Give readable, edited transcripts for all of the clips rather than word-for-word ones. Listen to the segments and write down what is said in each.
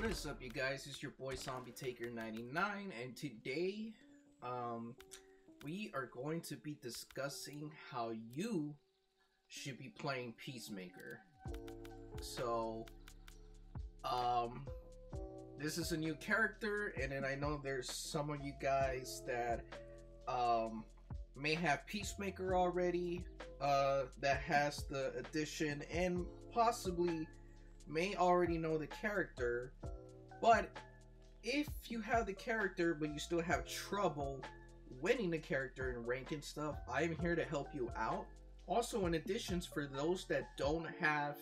What is up, you guys? It's your boy Zombie Taker 99, and today we are going to be discussing how you should be playing Peacemaker. So this is a new character, and then I know there's some of you guys that may have Peacemaker already, that has the edition, and possibly may already know the character. But if you have the character but you still have trouble winning the character and ranking stuff, I am here to help you out. Also, in additions, for those that don't have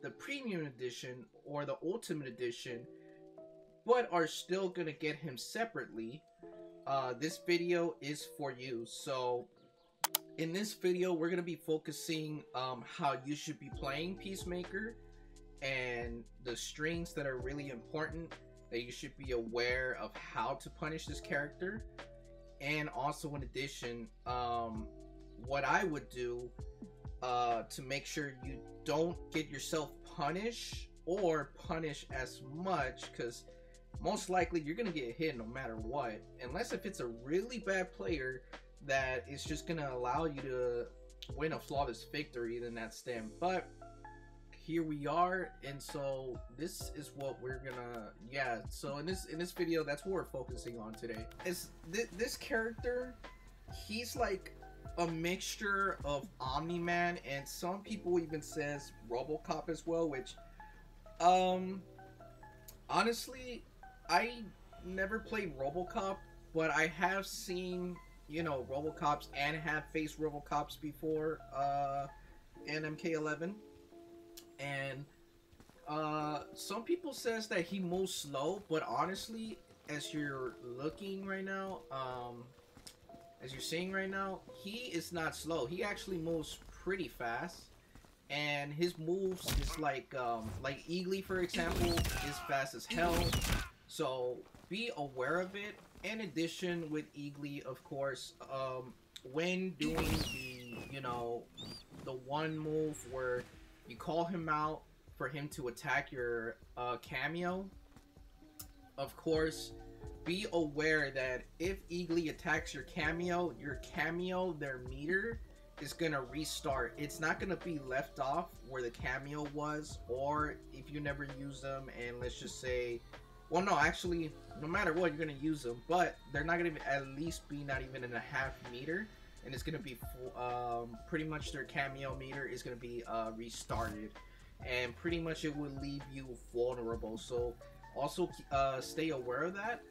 the premium edition or the ultimate edition but are still gonna get him separately, this video is for you. So in this video we're gonna be focusing how you should be playing Peacemaker and the strings that are really important that you should be aware of how to punish this character. And also, in addition, what I would do to make sure you don't get yourself punished or punish as much, because most likely you're gonna get hit no matter what, unless if it's a really bad player that is just gonna allow you to win a flawless victory, then that's them. But here we are, and so this is what we're gonna, so in this video, that's what we're focusing on today. Is this character, he's like a mixture of Omni-Man, and some people even says RoboCop as well, which honestly, I never played RoboCop, but I have seen, you know, RoboCops and have faced RoboCops before in MK11. And some people says that he moves slow, but honestly, as you're looking right now, as you're seeing right now, he is not slow. He actually moves pretty fast, and his moves is like Eagly, for example, is fast as hell. So be aware of it. In addition, with Eagly, of course, when doing the, you know, the one move where you call him out for him to attack your cameo, of course, be aware that if Eagly attacks your cameo, their meter is gonna restart. It's not gonna be left off where the cameo was, or if you never use them, and let's just say, well, no, actually, no matter what, you're gonna use them, but they're not gonna at least be not even in a half meter. And it's gonna be pretty much their cameo meter is gonna be restarted, and pretty much it will leave you vulnerable. So also stay aware of that.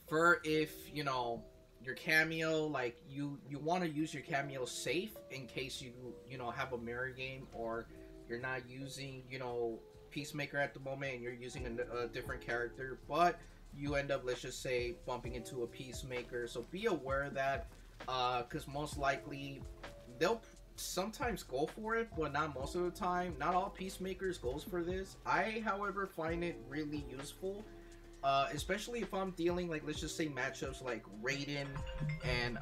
For if you know your cameo, like you want to use your cameo safe in case you know have a mirror game, or you're not using, you know, Peacemaker at the moment and you're using a different character, but you end up, let's just say, bumping into a Peacemaker. So be aware of that, because most likely they'll sometimes go for it, but not most of the time. Not all Peacemakers goes for this. I, however, find it really useful, especially if I'm dealing, like, let's just say matchups like Raiden and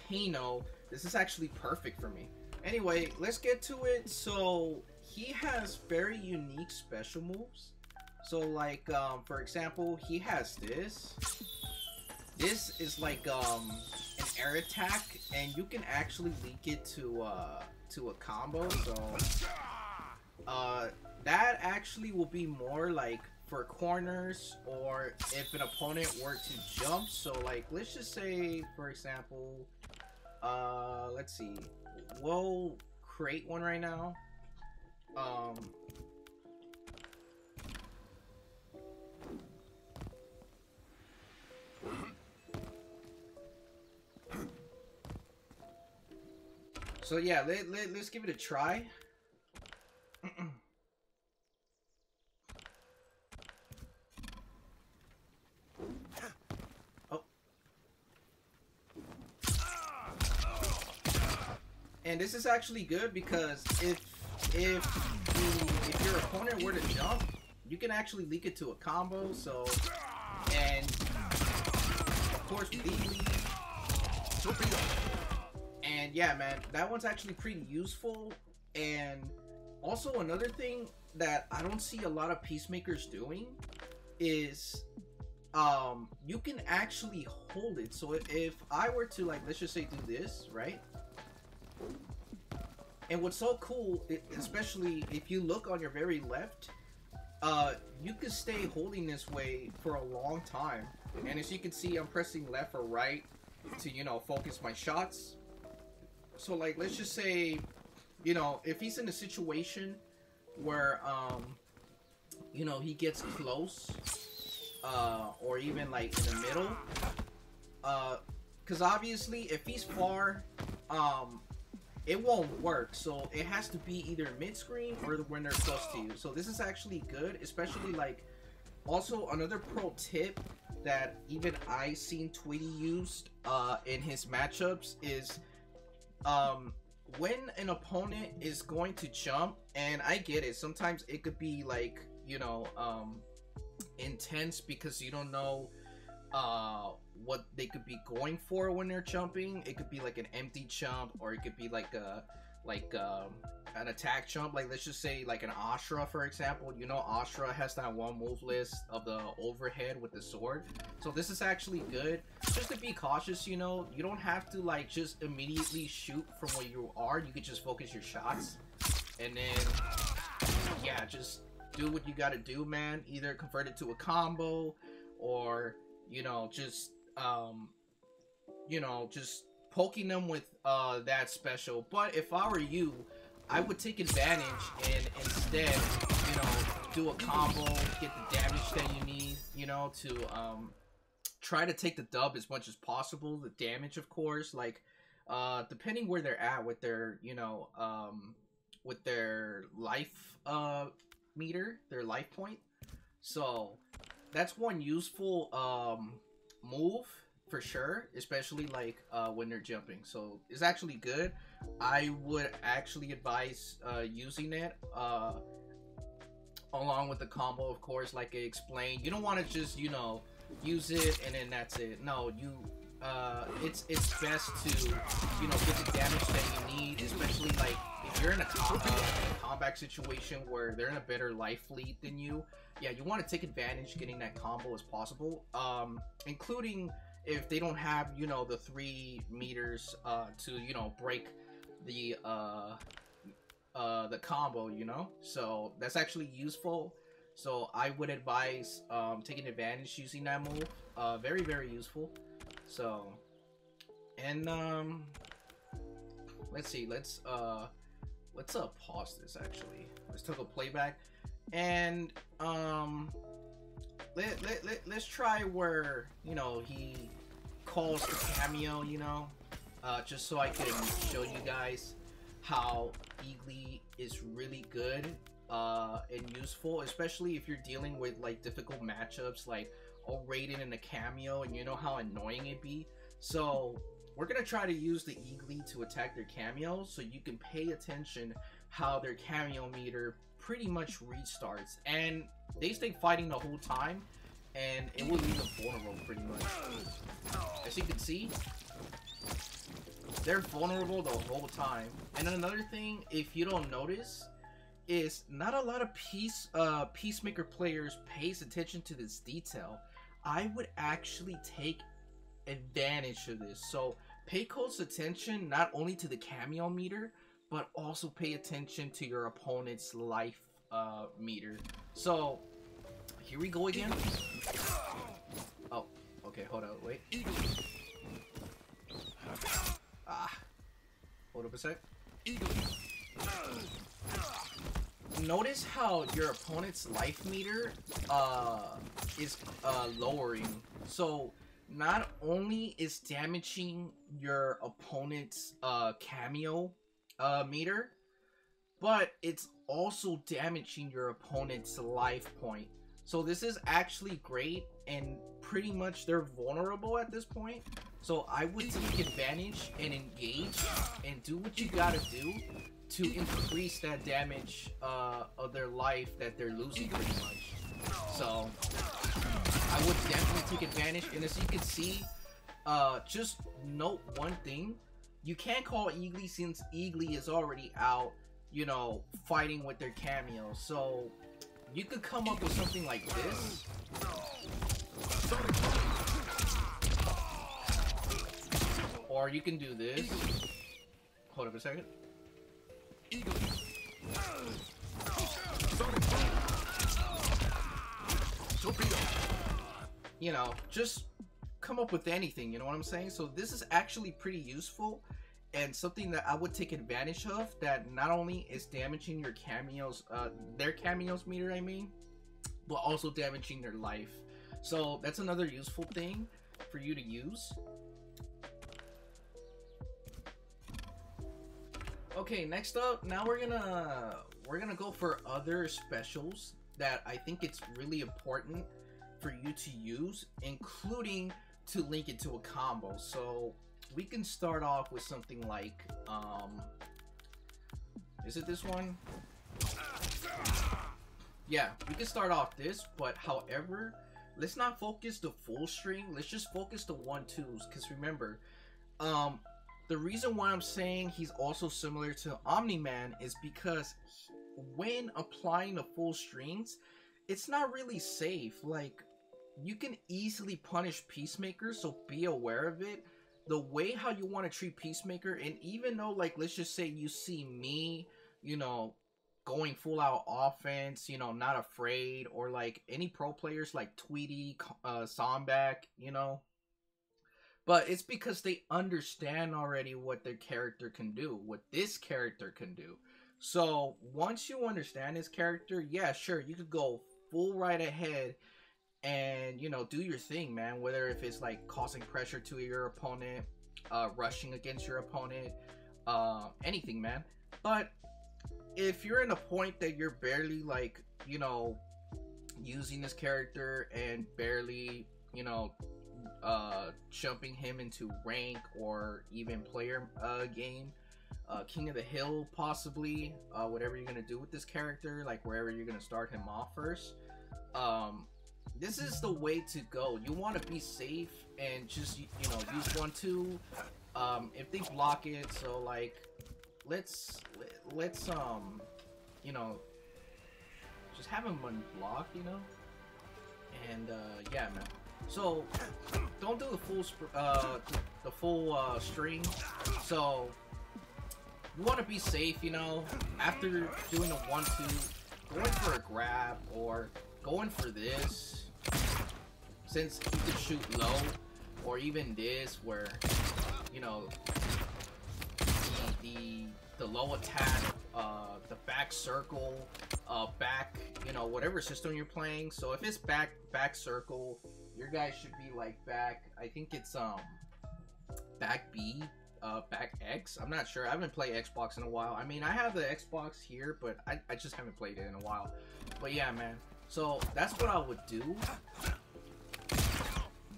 Kano. This is actually perfect for me. Anyway, let's get to it. So he has very unique special moves. So like, for example, he has this. This is like an air attack, and you can actually leak it to a combo. So that actually will be more like for corners, or if an opponent were to jump. So like, let's just say, for example, let's see, we'll create one right now. So yeah, let's give it a try. Oh. And this is actually good, because if your opponent were to jump, you can actually leak it to a combo. So, and of course, legally. And yeah, man, that one's actually pretty useful. And Also, another thing that I don't see a lot of Peacemakers doing is you can actually hold it. So if I were to, like, let's just say do this, right? And what's so cool, especially if you look on your very left, you can stay holding this way for a long time. And as you can see, I'm pressing left or right to, you know, focus my shots. So, like, let's just say, you know, if he's in a situation where, you know, he gets close, or even, like, in the middle, because obviously, if he's far, it won't work. So it has to be either mid-screen or when they're close to you. So this is actually good, especially, like, also another pro tip that even I seen Tweety used in his matchups is when an opponent is going to jump, and I get it, sometimes it could be, like, you know, intense because you don't know what they could be going for when they're jumping. It could be like an empty jump, or it could be like an attack jump. Like, let's just say like an Ashra, for example. You know, Ashra has that one move list of the overhead with the sword. So this is actually good. Just to be cautious, you know, you don't have to, like, just immediately shoot from where you are. You could just focus your shots, and then yeah, just do what you gotta do, man. Either convert it to a combo, or, you know, just just poking them with that special. But if I were you, I would take advantage and instead, you know, do a combo, get the damage that you need, you know, to try to take the dub as much as possible. The damage, of course, like, depending where they're at with their, you know, with their life meter, their life point. So that's one useful move for sure, especially like when they're jumping. So it's actually good. I would actually advise using it along with the combo, of course, like I explained. You don't want to just, you know, use it and then that's it. No, you it's best to, you know, get the damage that you need, especially like if you're in a combat situation where they're in a better life lead than you. Yeah, you want to take advantage getting that combo as possible, including if they don't have, you know, the 3 meters to, you know, break the combo, you know. So that's actually useful. So I would advise taking advantage using that move. Very, very useful. So, and let's see, let's pause this actually. Let's take a playback, and let's try where, you know, he calls the cameo, you know, just so I can show you guys how Eagly is really good and useful, especially if you're dealing with, like, difficult matchups like Raiden and a cameo, and you know how annoying it be. So we're gonna try to use the Eagly to attack their cameo, so you can pay attention how their cameo meter pretty much restarts, and they stay fighting the whole time, and it will leave them vulnerable pretty much. As you can see, they're vulnerable the whole time. And another thing, if you don't notice, is not a lot of Peacemaker players pays attention to this detail. I would actually take advantage of this. So pay close attention not only to the cameo meter, but also pay attention to your opponent's life meter. So here we go again. Oh, okay, hold on, wait. Hold up a sec. Notice how your opponent's life meter is lowering. So not only is damaging your opponent's cameo meter, but it's also damaging your opponent's life point. So this is actually great, and pretty much they're vulnerable at this point. So I would take advantage and engage and do what you gotta do to increase that damage of their life that they're losing pretty much. So I would definitely take advantage. And as you can see, just note one thing: you can't call Eagly since Eagly is already out. you know, fighting with their cameos. So you could come up with something like this. Or you can do this. Hold up a second. You know, just come up with anything, you know what I'm saying? So this is actually pretty useful and something that I would take advantage of, that not only is damaging your cameos, their cameos meter, I mean, but also damaging their life. So that's another useful thing for you to use. Okay, next up, now we're gonna go for other specials that I think it's really important for you to use, including to link it to a combo. So we can start off with something like, is it this one? Yeah, we can start off this, but however, let's not focus the full string. Let's just focus the 1-2s, because remember, the reason why I'm saying he's also similar to Omni-Man is because when applying the full strings, it's not really safe. Like, you can easily punish Peacemaker, so be aware of it. The way how you want to treat Peacemaker, and even though, like, let's just say you see me, you know, going full out offense, you know, not afraid, or like any pro players like Tweety, Somback, you know, but it's because they understand already what their character can do, what this character can do. So once you understand his character, yeah, sure, you could go full right ahead and, you know, do your thing, man. Whether if it's like causing pressure to your opponent, rushing against your opponent, anything, man. But if you're in a point that you're barely, like, you know, using this character and barely, you know, jumping him into rank or even player game, King of the Hill possibly, whatever you're gonna do with this character, like wherever you're gonna start him off first, this is the way to go. You want to be safe and just, you know, use 1-2 if they block it. So like, let's you know, just have him unblocked, you know, and yeah, man. So don't do the full string. So you want to be safe, you know, after doing a 1-2, going for a grab or going for this, since you can shoot low, or even this where, you know, the low attack, the back circle, back, you know, whatever system you're playing. So if it's back circle, your guys should be like back, I think it's back B, back X. I'm not sure. I haven't played Xbox in a while. I mean, I have the Xbox here, but I just haven't played it in a while. But yeah, man. So that's what I would do.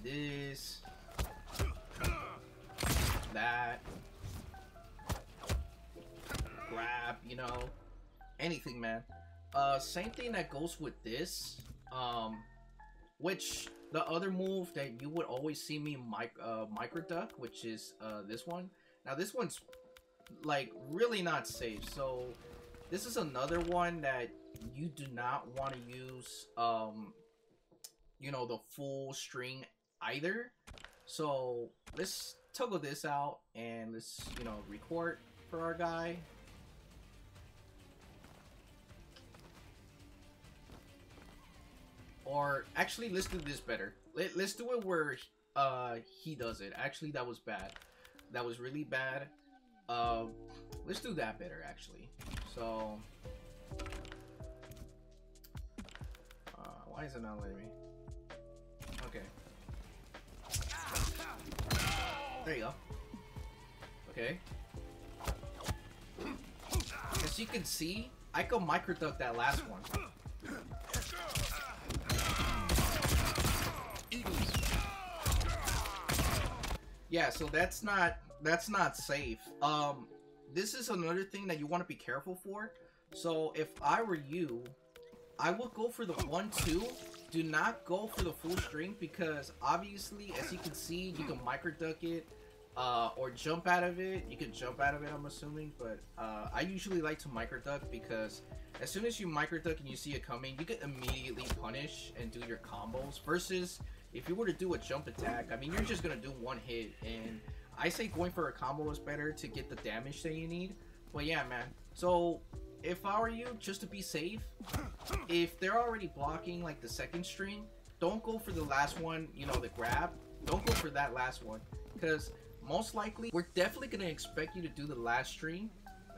This, that, grab, you know, anything, man. Same thing that goes with this, which the other move that you would always see me micro duck, which is this one. Now this one's like really not safe, so this is another one that you do not want to use, you know, the full string either. So let's toggle this out and let's, you know, record for our guy. Or actually, let's do this better. Let's do it where he does it. Actually, that was bad. That was really bad. Let's do that better, actually. So, why is it not letting me? Okay. There you go. Okay. As you can see, I could micro duck that last one. Yeah, so that's not safe. This is another thing that you want to be careful for. So if I were you, I would go for the 1-2. Do not go for the full string, because obviously, as you can see, you can micro duck it. or jump out of it. You can jump out of it, I'm assuming, but I usually like to micro duck, because as soon as you micro duck and you see it coming, you can immediately punish and do your combos, versus if you were to do a jump attack, I mean, you're just gonna do one hit, and I say going for a combo is better to get the damage that you need. But yeah, man, so if I were you, just to be safe, if they're already blocking like the second string, don't go for the last one, you know, the grab. Don't go for that last one, because most likely we're definitely going to expect you to do the last string,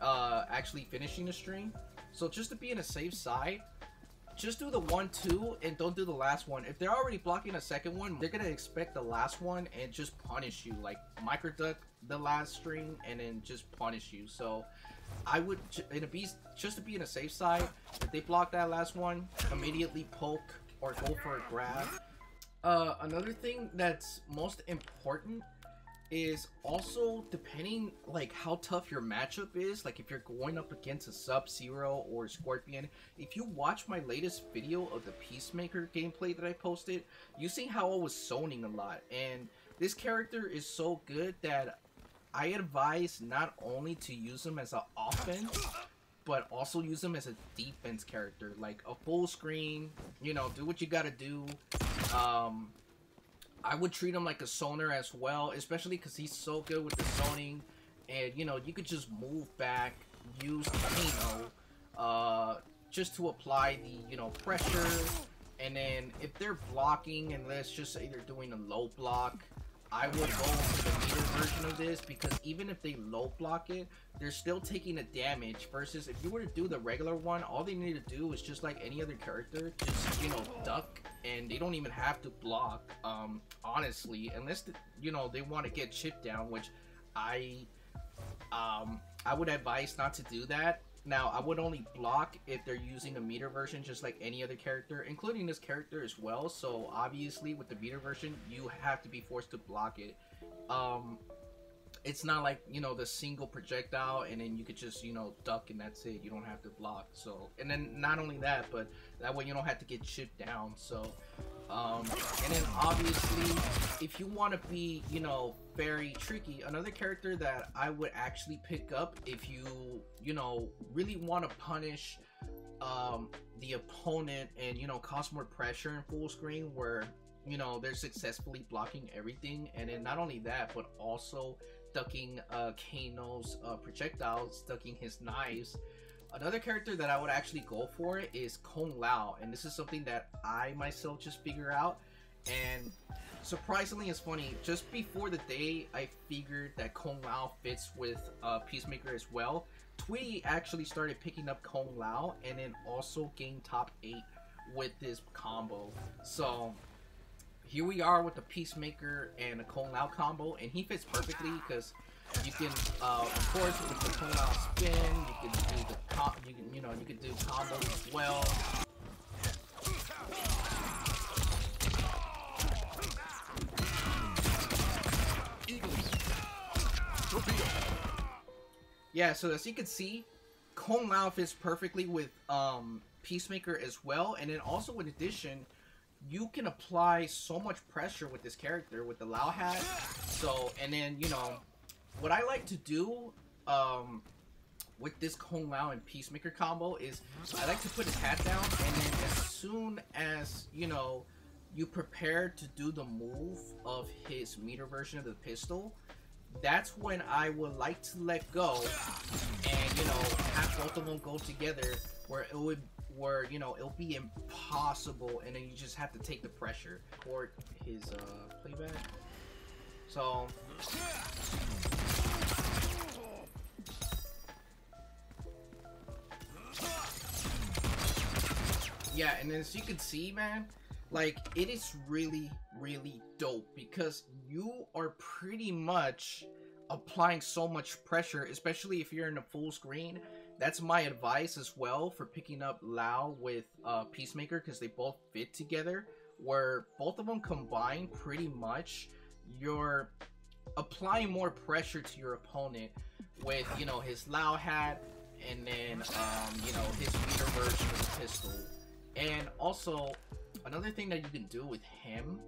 actually finishing the string. So just to be in a safe side, just do the 1-2 and don't do the last one. If they're already blocking a second one, they're going to expect the last one and just punish you, like micro duck the last string and then just punish you. So I would, just to be in a safe side, if they block that last one, immediately poke or go for a grab. Another thing that's most important is also depending like how tough your matchup is. Like if you're going up against a Sub-Zero or Scorpion, if you watch my latest video of the Peacemaker gameplay that I posted, you see how I was zoning a lot, and this character is so good that I advise not only to use him as an offense, but also use him as a defense character, like a full screen, you know, do what you gotta do. I would treat him like a zoner as well, especially because he's so good with the zoning, and you know, you could just move back, use Kano, just to apply the, you know, pressure. And then if they're blocking, and let's just say they're doing a low block, I would go for the meter version of this, because even if they low block it, they're still taking a damage, versus if you were to do the regular one, all they need to do is just like any other character, just, you know, duck, and they don't even have to block, honestly, unless you know, they want to get chipped down, which I would advise not to do that. Now, I would only block if they're using a meter version, just like any other character, including this character as well. So obviously with the meter version, you have to be forced to block it. It's not like, you know, the single projectile and then you could just, you know, duck and that's it. You don't have to block. So, and then not only that, but that way you don't have to get chipped down. So, and then obviously if you want to be, you know, very tricky, another character that I would actually pick up if you know, really want to punish the opponent and, you know, cause more pressure in full screen, where, you know, they're successfully blocking everything, and then not only that, but also ducking Kano's projectiles, ducking his knives. Another character that I would actually go for is Kung Lao, and this is something that I myself just figured out, and surprisingly, it's funny, just before the day I figured that Kung Lao fits with Peacemaker as well, Tweety actually started picking up Kung Lao and then also gained top 8 with this combo. So here we are with the Peacemaker and the Kung Lao combo, and he fits perfectly because you can, of course, with the Kung Lao spin, you can do the you can do combos as well. Yeah, so as you can see, Kung Lao fits perfectly with Peacemaker as well, and then also in addition, you can apply so much pressure with this character with the Lao hat. So, and then, you know, what I like to do with this Kung Lao and Peacemaker combo is I like to put his hat down, and then as soon as, you know, you prepare to do the move of his meter version of the pistol, that's when I would like to let go and, you know, have both of them go together, where it would, where, you know, it'll be impossible, and then you just have to take the pressure toward his playback. So yeah, and as you can see, man, like, it is really, really dope, because you are pretty much applying so much pressure, especially if you're in a full screen. That's my advice as well for picking up Lao with Peacemaker, because they both fit together, where both of them combined, pretty much you're applying more pressure to your opponent with, you know, his Lao hat, and then you know, his meter version of the pistol. And also another thing that you can do with him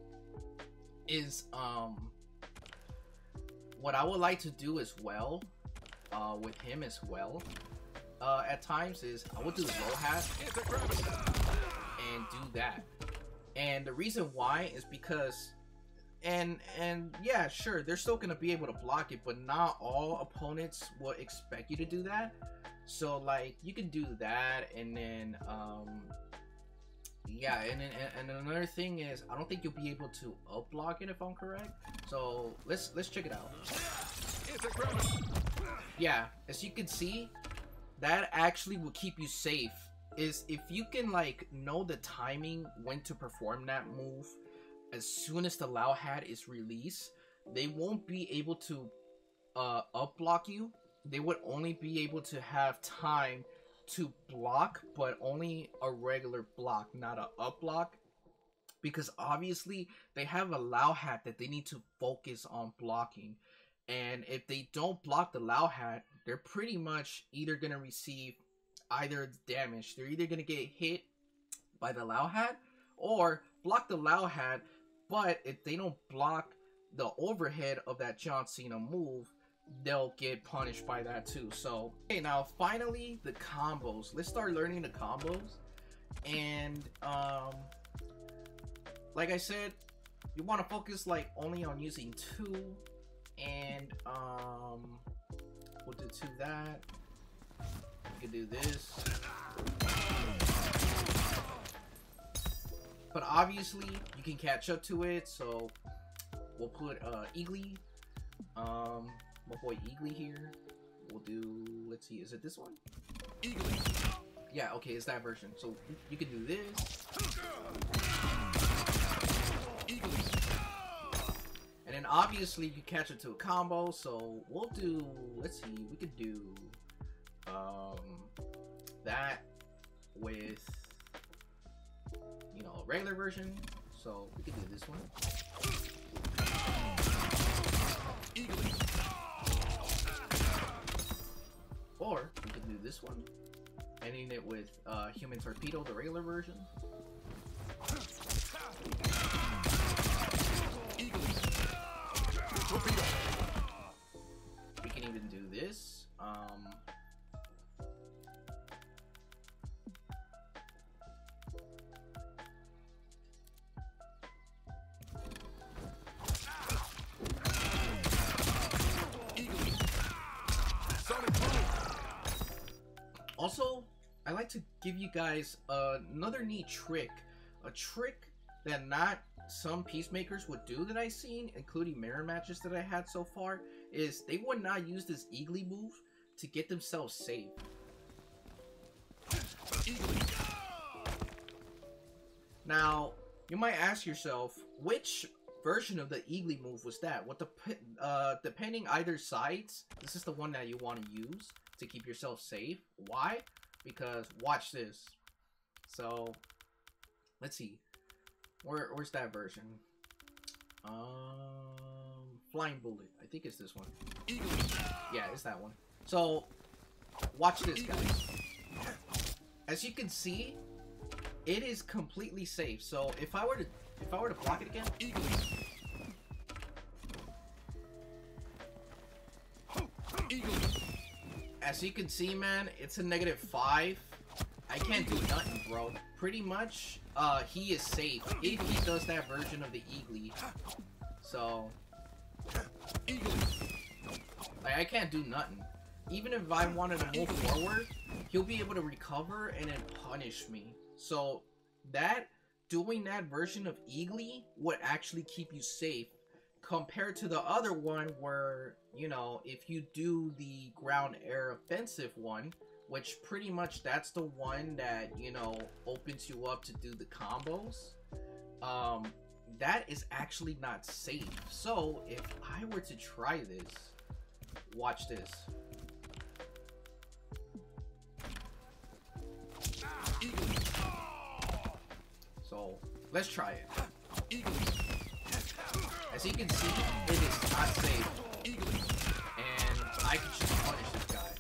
is what I would like to do as well, with him as well, at times is I would do the low hat and do that. And the reason why is because, and yeah, sure, they're still gonna be able to block it, but not all opponents will expect you to do that. So like you can do that, and then yeah, and another thing is I don't think you'll be able to up block it if I'm correct. So let's check it out. Yeah, as you can see, that actually will keep you safe. Is if you can like know the timing when to perform that move. As soon as the Lao hat is released, they won't be able to up block you. They would only be able to have time to block, but only a regular block, not a up block, because obviously they have a Lao hat that they need to focus on blocking, and if they don't block the Lao hat, they're pretty much either gonna receive either damage. They're either gonna get hit by the Lao hat or block the Lao hat, but if they don't block the overhead of that John Cena move, they'll get punished by that too. So okay, now finally the combos. Let's start learning the combos. And like I said, you want to focus like only on using 2, and we'll do 2 that. You can do this, but obviously you can catch up to it, so we'll put Eagly, my boy Eagly here. We'll do, let's see, is it this one? Eagly. Yeah, okay, it's that version. So you can do this. Eagly. And then obviously you catch it to a combo, so we'll do, let's see, we could do that with, you know, a regular version. So we could do this one. Eagly. Or we could do this one, ending it with Human Torpedo, the regular version. We can even do this. Also, I like to give you guys another neat trick. A trick that not some Peacemakers would do that I've seen, including mirror matches that I had so far, is they would not use this Eagly move to get themselves safe. Now, you might ask yourself, which version of the Eagly move was that? What depending either sides, this is the one that you want to use to keep yourself safe. Why? Because watch this. So let's see, where's that version? Flying bullet, I think it's this one. Yeah, it's that one. So watch this, guys. As you can see, it is completely safe. So if I were to block it again, as you can see, man, it's a -5. I can't do nothing, bro. Pretty much, he is safe if he does that version of the Eagly. So, like, I can't do nothing. Even if I wanted to move forward, he'll be able to recover and then punish me. So, doing that version of Eagly would actually keep you safe, compared to the other one where, you know, if you do the ground air offensive one, which pretty much that's the one that, you know, opens you up to do the combos, that is actually not safe. So if I were to try this, watch this. So let's try it. As you can see, it is not safe, and I can just punish this guy.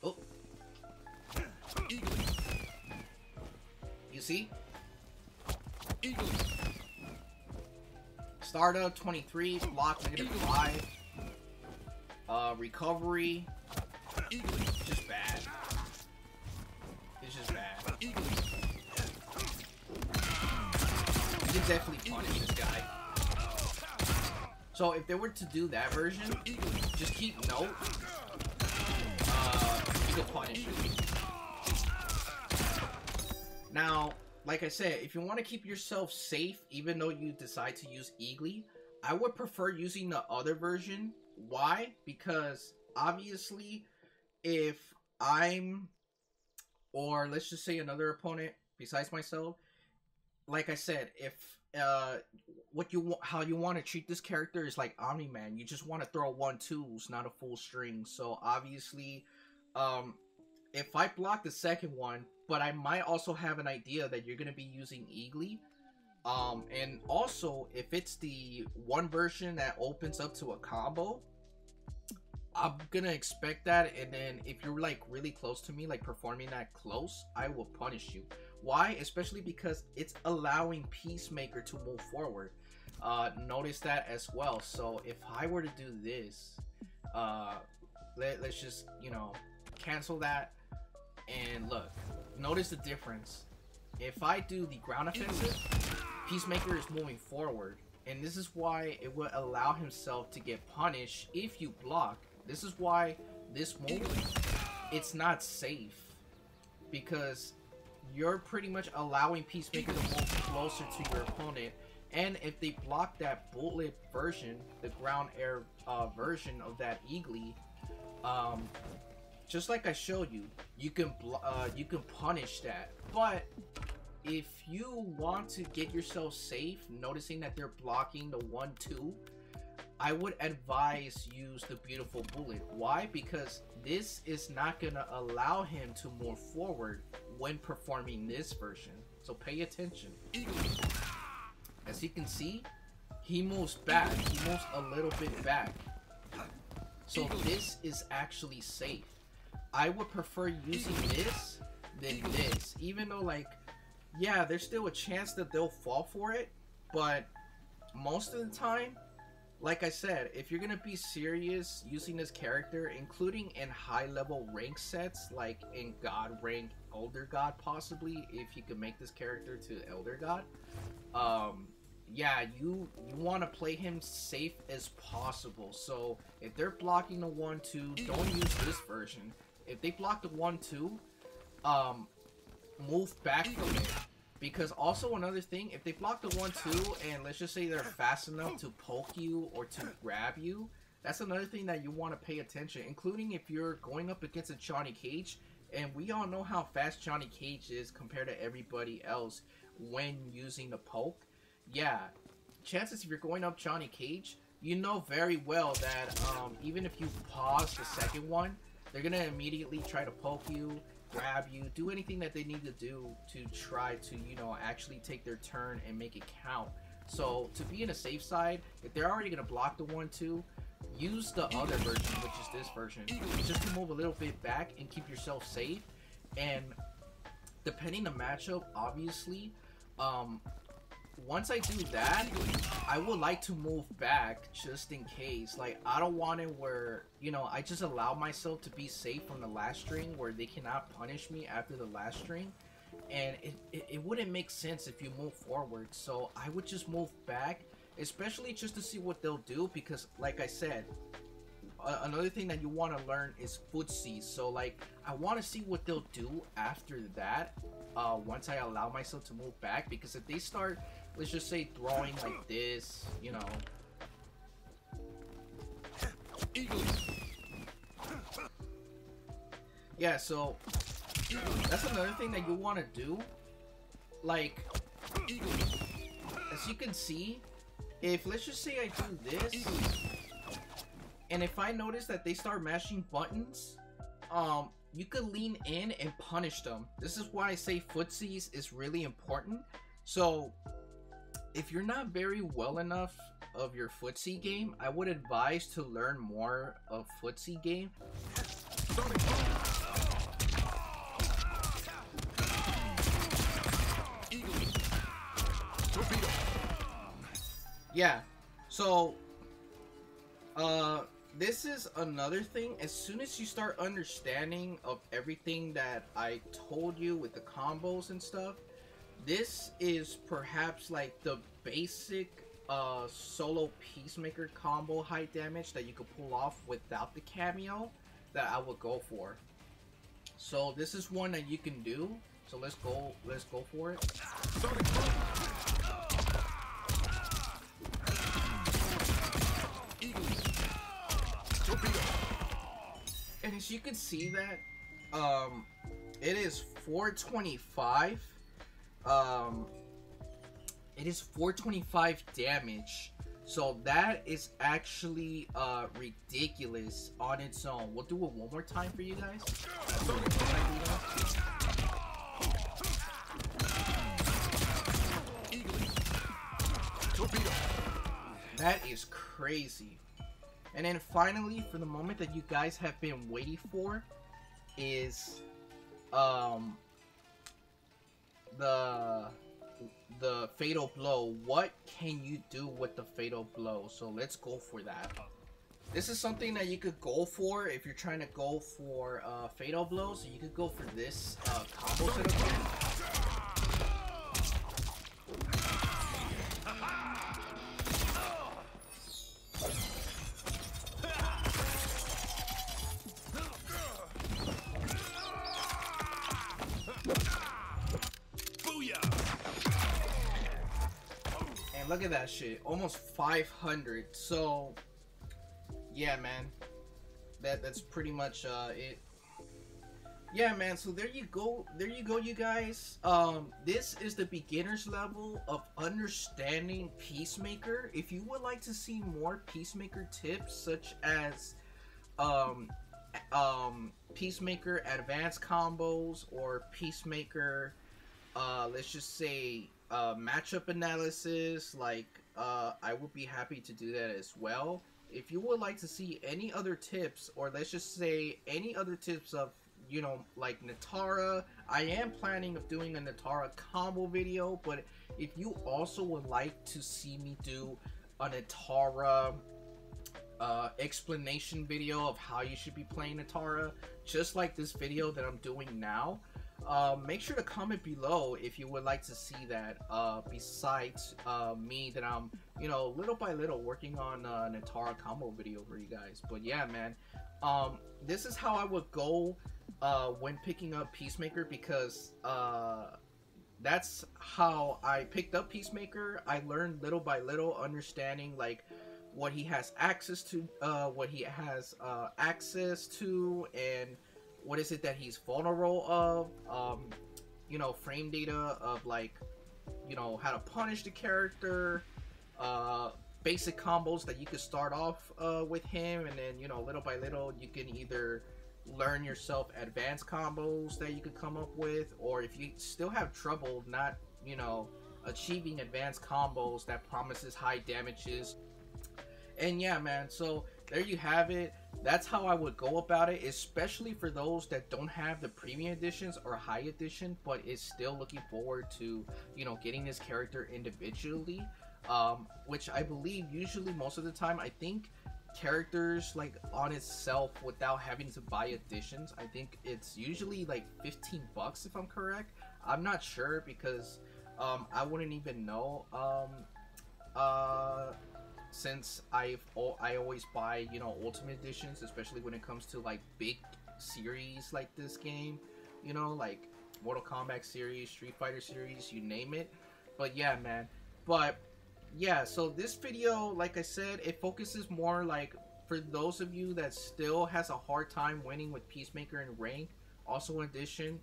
Oh. You see? Startup 23, block -5. Recovery, just bad. It's just bad. You can definitely punish this guy. So if they were to do that version, just keep note. You can punish it. Now, like I said, if you want to keep yourself safe, even though you decide to use Eagly, I would prefer using the other version. Why? Because obviously, if I'm, or let's just say another opponent besides myself, like I said, if how you want to treat this character is like Omni-Man, you just want to throw 1-2s, not a full string. So obviously, if I block the second one, but I might also have an idea that you're gonna be using Eagly. And also, if it's the one version that opens up to a combo, I'm gonna expect that. And then if you're like really close to me, like performing that close, I will punish you. Why? Especially because it's allowing Peacemaker to move forward. Notice that as well. So if I were to do this, let's just, you know, cancel that. And look, notice the difference. If I do the ground offensive, Peacemaker is moving forward, and this is why it would allow himself to get punished if you block. This is why this move, it's not safe, because you're pretty much allowing Peacemaker to move closer to your opponent. And if they block that bullet version, the ground air version of that Eagly, just like I showed you, you can punish that. But if you want to get yourself safe, noticing that they're blocking the 1-2, I would advise use the beautiful bullet. Why? Because this is not gonna allow him to move forward when performing this version. So pay attention. As you can see, he moves back. He moves a little bit back. So this is actually safe. I would prefer using this than this, even though, like, yeah, there's still a chance that they'll fall for it, but most of the time, like I said, if you're gonna be serious using this character, including in high level rank sets, like in God rank, Elder God possibly, if you could make this character to Elder God, yeah, you want to play him safe as possible. So if they're blocking the 1-2, don't use this version. If they block the 1-2, move back from it. Because also another thing, if they block the 1-2 and let's just say they're fast enough to poke you or to grab you, that's another thing that you want to pay attention, including if you're going up against a Johnny Cage. And we all know how fast Johnny Cage is compared to everybody else when using the poke. Yeah, chances if you're going up Johnny Cage, you know very well that even if you pause the second one, they're gonna immediately try to poke you, grab you, do anything that they need to do to try to, you know, actually take their turn and make it count. So to be in a safe side, if they're already gonna block the 1-2, use the other version, which is this version, just to move a little bit back and keep yourself safe. And depending the matchup, obviously, once I do that, I would like to move back just in case. Like, I don't want it where, you know, I just allow myself to be safe from the last string where they cannot punish me after the last string. And it wouldn't make sense if you move forward. So I would just move back, especially just to see what they'll do. Because, like I said, another thing that you want to learn is footsies. So, like, I want to see what they'll do after that. Once I allow myself to move back, because if they start, let's just say, throwing like this, you know, yeah, so that's another thing that you want to do. Like, as you can see, if let's just say I do this, and if I notice that they start mashing buttons, you could lean in and punish them. This is why I say footsies is really important. So if you're not very well enough of your footsie game, I would advise to learn more of footsie game. Yeah, So, this is another thing. As soon as you start understanding of everything that I told you with the combos and stuff, this is perhaps like the basic solo Peacemaker combo high damage that you could pull off without the cameo that I would go for. So this is one that you can do. So let's go for it. And as you can see that it is 425. It is 425 damage. So that is actually ridiculous on its own. We'll do it one more time for you guys. That is crazy. And then finally, for the moment that you guys have been waiting for, is the fatal blow. What can you do with the fatal blow? So let's go for that. This is something that you could go for if you're trying to go for fatal blow. So you could go for this combo setup here. Look at that shit, almost 500. So yeah, man, that's pretty much it. Yeah, man, so there you go, you guys. This is the beginner's level of understanding Peacemaker. If you would like to see more Peacemaker tips, such as Peacemaker advanced combos, or Peacemaker let's just say matchup analysis, like I would be happy to do that as well. If you would like to see any other tips, or let's just say any other tips of, you know, like Natara, I am planning of doing a Natara combo video. But if you also would like to see me do a Natara explanation video of how you should be playing Natara, just like this video that I'm doing now, make sure to comment below if you would like to see that, besides me that I'm, you know, little by little working on a Natara combo video for you guys. But yeah, man, this is how I would go when picking up Peacemaker, because that's how I picked up Peacemaker. I learned little by little, understanding like what he has access to, and what is it that he's vulnerable of, you know, frame data of, like, you know, how to punish the character, basic combos that you could start off with him, and then, you know, little by little you can either learn yourself advanced combos that you could come up with, or if you still have trouble not, you know, achieving advanced combos that promises high damages. And yeah, man, so there you have it. That's how I would go about it, especially for those that don't have the premium editions or high edition, but is still looking forward to, you know, getting this character individually, which I believe usually most of the time, I think characters like on itself without having to buy editions, I think it's usually like 15 bucks if I'm correct. I'm not sure, because I wouldn't even know, since I always buy, you know, ultimate editions, especially when it comes to like big series like this game, you know, like Mortal Kombat series, Street Fighter series, you name it. But yeah, man, but yeah, so this video, like I said, it focuses more like for those of you that still has a hard time winning with Peacemaker in rank. Also in addition,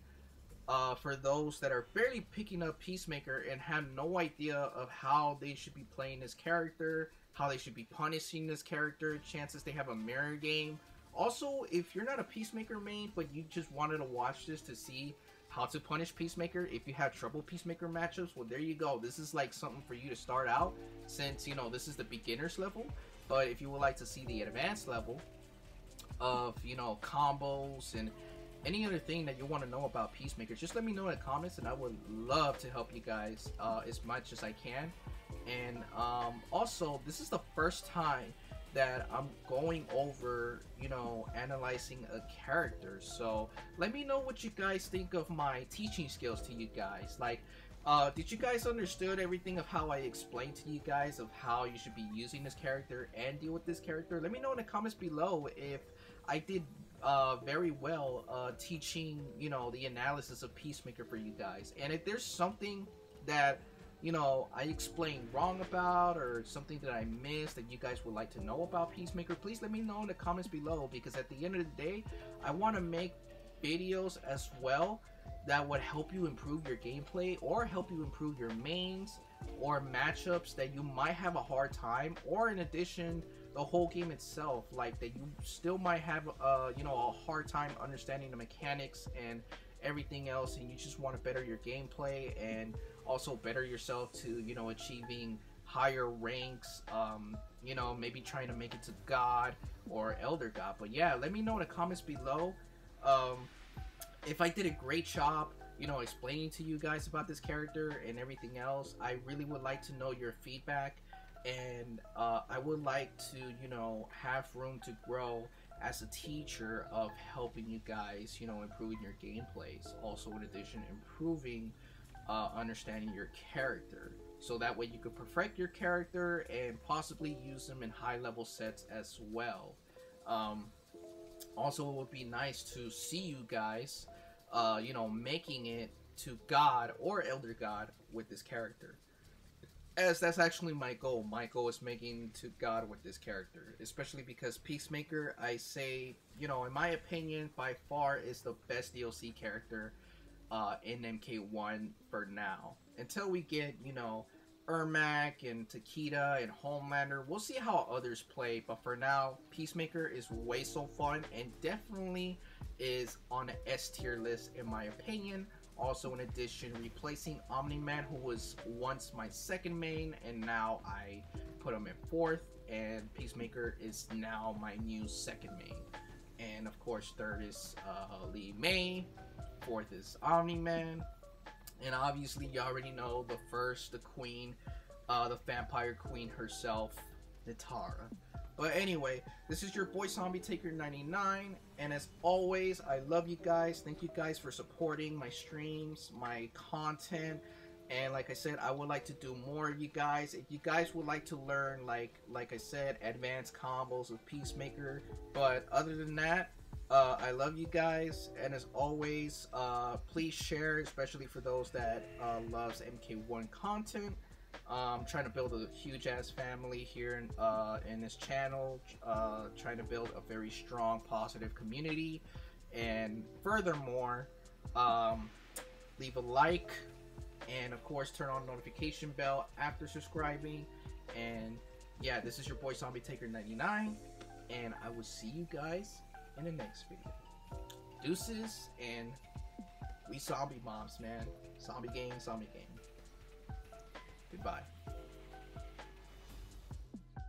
for those that are barely picking up Peacemaker and have no idea of how they should be playing this character, how they should be punishing this character, chances they have a mirror game. Also, if you're not a Peacemaker main, but you just wanted to watch this to see how to punish Peacemaker, if you have trouble Peacemaker matchups, well, there you go. This is like something for you to start out, since, you know, this is the beginner's level. But if you would like to see the advanced level of, you know, combos and any other thing that you want to know about Peacemaker, just let me know in the comments, and I would love to help you guys as much as I can. And also, this is the first time that I'm going over, you know, analyzing a character. So let me know what you guys think of my teaching skills to you guys. Like, did you guys understood everything of how I explained to you guys of how you should be using this character and deal with this character? Let me know in the comments below if I did very well teaching, you know, the analysis of Peacemaker for you guys. And if there's something that, you know, I explained wrong about, or something that I missed that you guys would like to know about Peacemaker, please let me know in the comments below, because at the end of the day, I want to make videos as well that would help you improve your gameplay, or help you improve your mains or matchups that you might have a hard time, or in addition, the whole game itself, like that you still might have you know, a hard time understanding the mechanics and everything else, and you just want to better your gameplay and also better yourself to, you know, achieving higher ranks, you know, maybe trying to make it to God or Elder God. But yeah, let me know in the comments below if I did a great job, you know, explaining to you guys about this character and everything else. I really would like to know your feedback, and I would like to, you know, have room to grow as a teacher of helping you guys, you know, improving your gameplays. Also, in addition, improving understanding your character, so that way you could perfect your character and possibly use them in high level sets as well. Also, it would be nice to see you guys, you know, making it to God or Elder God with this character, as that's actually my goal. My goal is making to God with this character, especially because Peacemaker, I say, you know, in my opinion, by far is the best DLC character in MK1 for now. Until we get, you know, Ermac and Takeda and Homelander, we'll see how others play. But for now, Peacemaker is way so fun, and definitely is on an S tier list in my opinion. Also, in addition, replacing Omni-Man, who was once my second main, and now I put him in fourth, and Peacemaker is now my new second main. And of course, third is Lee May, fourth is Omni-Man, and obviously you already know the first, the queen, the vampire queen herself, Nitara. But anyway, this is your boy Zombie Taker 99, and as always, I love you guys. Thank you guys for supporting my streams, my content, and like I said, I would like to do more of you guys. If you guys would like to learn, like I said, advanced combos with Peacemaker, but other than that, I love you guys, and as always, please share, especially for those that loves MK1 content. Trying to build a huge ass family here in this channel, trying to build a very strong, positive community, and furthermore, leave a like, and of course turn on notification bell after subscribing. And yeah, this is your boy Zombie Taker 99, and I will see you guys in the next video. Deuces, and we zombie moms, man. Zombie game, zombie game. Goodbye.